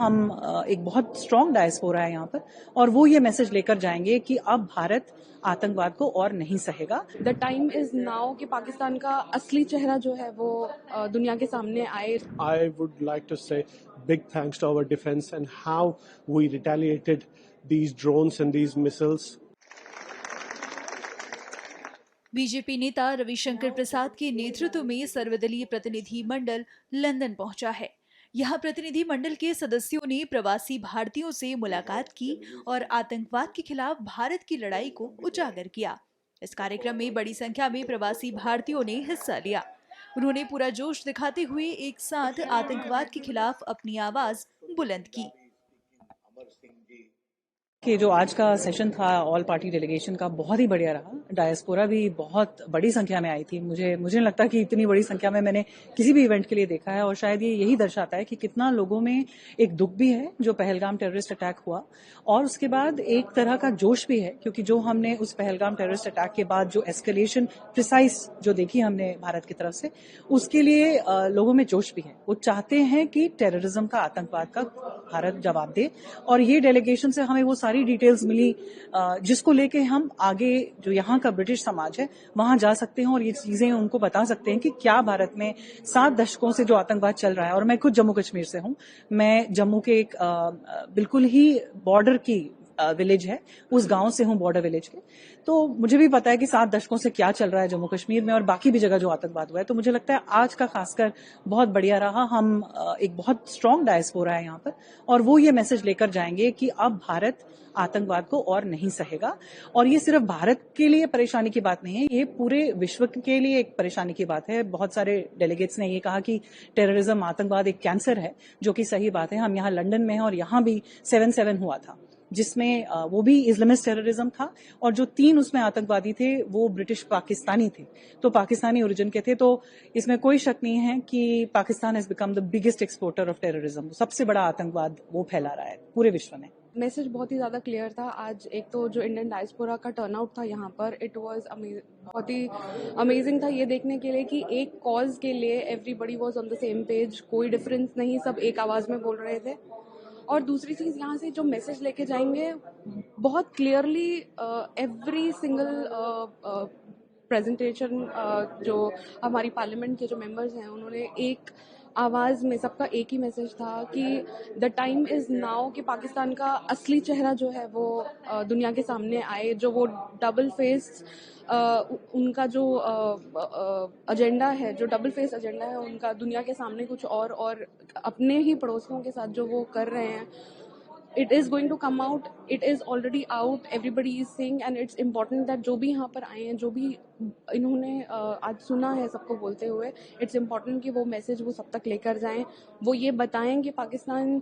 हम एक बहुत स्ट्रॉन्ग डायस्पोरा है यहाँ पर और वो ये मैसेज लेकर जाएंगे कि अब भारत आतंकवाद को और नहीं सहेगा। द टाइम इज नाउ कि पाकिस्तान का असली चेहरा जो है वो दुनिया के सामने आए। I would like to say big thanks to our defense and how we retaliated these drones and these missiles. BJP नेता रविशंकर प्रसाद के नेतृत्व में सर्वदलीय प्रतिनिधि मंडल लंदन पहुंचा है। यहाँ प्रतिनिधि मंडल के सदस्यों ने प्रवासी भारतीयों से मुलाकात की और आतंकवाद के खिलाफ भारत की लड़ाई को उजागर किया। इस कार्यक्रम में बड़ी संख्या में प्रवासी भारतीयों ने हिस्सा लिया। उन्होंने पूरा जोश दिखाते हुए एक साथ आतंकवाद के खिलाफ अपनी आवाज बुलंद की। कि जो आज का सेशन था ऑल पार्टी डेलीगेशन का बहुत ही बढ़िया रहा। डायस्पोरा भी बहुत बड़ी संख्या में आई थी। मुझे नहीं लगता कि इतनी बड़ी संख्या में मैंने किसी भी इवेंट के लिए देखा है और शायद ये यही दर्शाता है कि कितना लोगों में एक दुख भी है जो पहलगाम टेररिस्ट अटैक हुआ और उसके बाद एक तरह का जोश भी है क्योंकि जो हमने उस पहलगाम टेररिस्ट अटैक के बाद जो एस्केलेशन प्रिसाइज जो देखी हमने भारत की तरफ से उसके लिए लोगों में जोश भी है। वो चाहते हैं कि टेररिज्म का आतंकवाद का भारत जवाब दे और ये डेलीगेशन से हमें वो सारी डिटेल्स मिली जिसको लेके हम आगे जो यहाँ का ब्रिटिश समाज है वहां जा सकते हैं और ये चीजें उनको बता सकते हैं कि क्या भारत में 7 दशकों से जो आतंकवाद चल रहा है। और मैं खुद जम्मू कश्मीर से हूँ। मैं जम्मू के एक बिल्कुल ही बॉर्डर की विलेज है, उस गांव से हूं, बॉर्डर विलेज के। तो मुझे भी पता है कि 7 दशकों से क्या चल रहा है जम्मू कश्मीर में और बाकी भी जगह जो आतंकवाद हुआ है। तो मुझे लगता है आज का खासकर बहुत बढ़िया रहा। हम एक बहुत स्ट्रॉन्ग डायस्पोरा है यहाँ पर और वो ये मैसेज लेकर जाएंगे कि अब भारत आतंकवाद को और नहीं सहेगा। और ये सिर्फ भारत के लिए परेशानी की बात नहीं है, ये पूरे विश्व के लिए एक परेशानी की बात है। बहुत सारे डेलीगेट्स ने ये कहा कि टेररिज्म, आतंकवाद एक कैंसर है, जो कि सही बात है। हम यहाँ लंदन में हैं और यहाँ भी 7/7 हुआ था जिसमें वो भी इस्लामिस्ट टेररिज्म था और जो 3 उसमें आतंकवादी थे वो ब्रिटिश पाकिस्तानी थे, तो पाकिस्तानी ओरिजिन के थे। तो इसमें कोई शक नहीं है कि Pakistan has become the biggest exporter of terrorism. सबसे बड़ा आतंकवाद वो फैला रहा है पूरे विश्व में। मैसेज बहुत ही ज़्यादा क्लियर था। आज एक तो जो इंडियन डायस्पोरा का टर्नआउट था यहाँ पर, इट वाज बहुत ही अमेजिंग था ये देखने के लिए कि एक कॉज के लिए everybody was on the same page, कोई डिफरेंस नहीं, सब एक आवाज़ में बोल रहे थे। और दूसरी चीज़, यहाँ से जो मैसेज लेके जाएंगे बहुत क्लियरली एवरी सिंगल प्रेजेंटेशन जो हमारी पार्लियामेंट के जो मेंबर्स हैं उन्होंने एक आवाज़ में, सबका एक ही मैसेज था कि द टाइम इज़ नाउ कि पाकिस्तान का असली चेहरा जो है वो दुनिया के सामने आए। जो वो डबल फेस उनका जो एजेंडा है, जो डबल फेस एजेंडा है उनका, दुनिया के सामने कुछ और अपने ही पड़ोसियों के साथ जो वो कर रहे हैं, it is going to come out, it is already out, everybody is saying and it's important that जो भी यहाँ पर आए हैं, जो भी इन्होंने आज सुना है सबको बोलते हुए, इट्स इम्पॉर्टेंट कि वो मैसेज वो सब तक लेकर जाएं। वो ये बताएं कि पाकिस्तान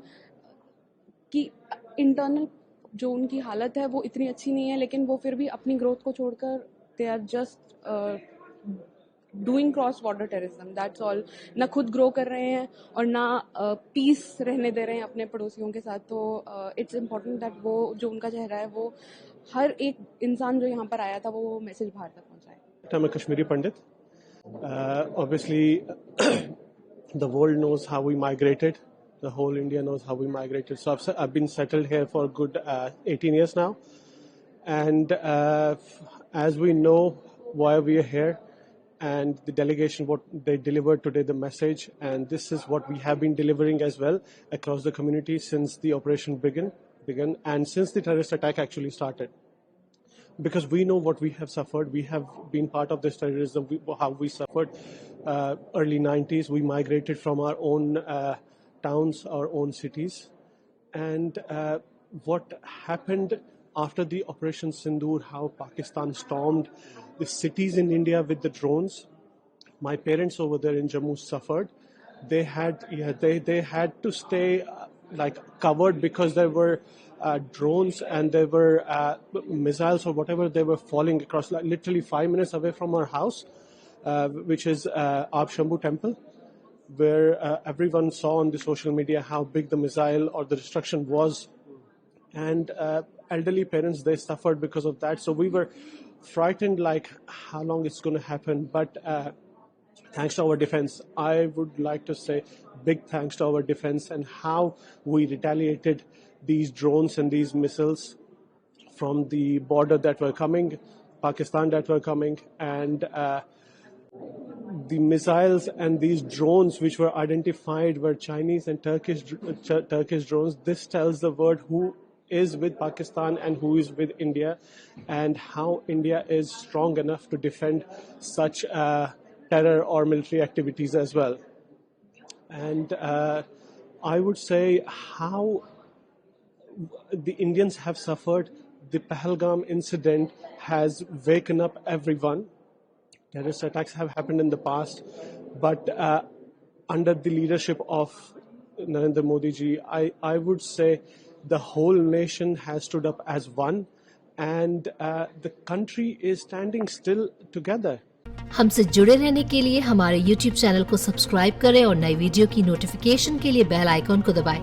की इंटरनल जो उनकी हालत है वो इतनी अच्छी नहीं है, लेकिन वो फिर भी अपनी ग्रोथ को छोड़कर they are just doing cross border terrorism, that's all. ना खुद ग्रो कर रहे हैं और ना पीस रहने दे रहे हैं अपने पड़ोसियों के साथ। तो इट्स इम्पॉर्टेंट दैट वो जो उनका चेहरा है वो हर एक इंसान जो यहाँ पर आया था वो मैसेज बाहर तक पहुँचाए। I'm a Kashmiri Pandit. Obviously, the world knows how we migrated. The whole India knows how we migrated. So I've been settled here for a good 18 years now. And as we know why we are here, and the delegation, what they delivered today, the message, and this is what we have been delivering as well across the community since the operation began, and since the terrorist attack actually started. Because we know what we have suffered. We have been part of this terrorism, how we suffered. Early 90s, we migrated from our own towns, our own cities. And what happened after the Operation Sindoor, how Pakistan stormed the cities in India with the drones. My parents over there in Jammu suffered. They had to stay covered because there were drones and there were missiles or whatever, they were falling across, literally 5 minutes away from our house, which is Ab Shambhu Temple, where everyone saw on the social media how big the missile or the destruction was. And elderly parents, they suffered because of that. So we were frightened, like how long it's going to happen. But thanks to our defense. I would like to say big thanks to our defense and how we retaliated these drones and these missiles from the border that were coming, Pakistan that were coming, and the missiles and these drones which were identified were Chinese and Turkish drones. This tells the world who is with Pakistan and who is with India, and how India is strong enough to defend such terror or military activities as well. And I would say how the Indians have suffered. The Pahalgam incident has waken up everyone. Terrorist attacks have happened in the past, but under the leadership of Narendra Modi ji, I would say the whole nation has stood up as one, and the country is standing still together. हमसे जुड़े रहने के लिए हमारे YouTube channel को subscribe करें और नई वीडियो की नोटिफिकेशन के लिए बेल आइकॉन को दबाएं।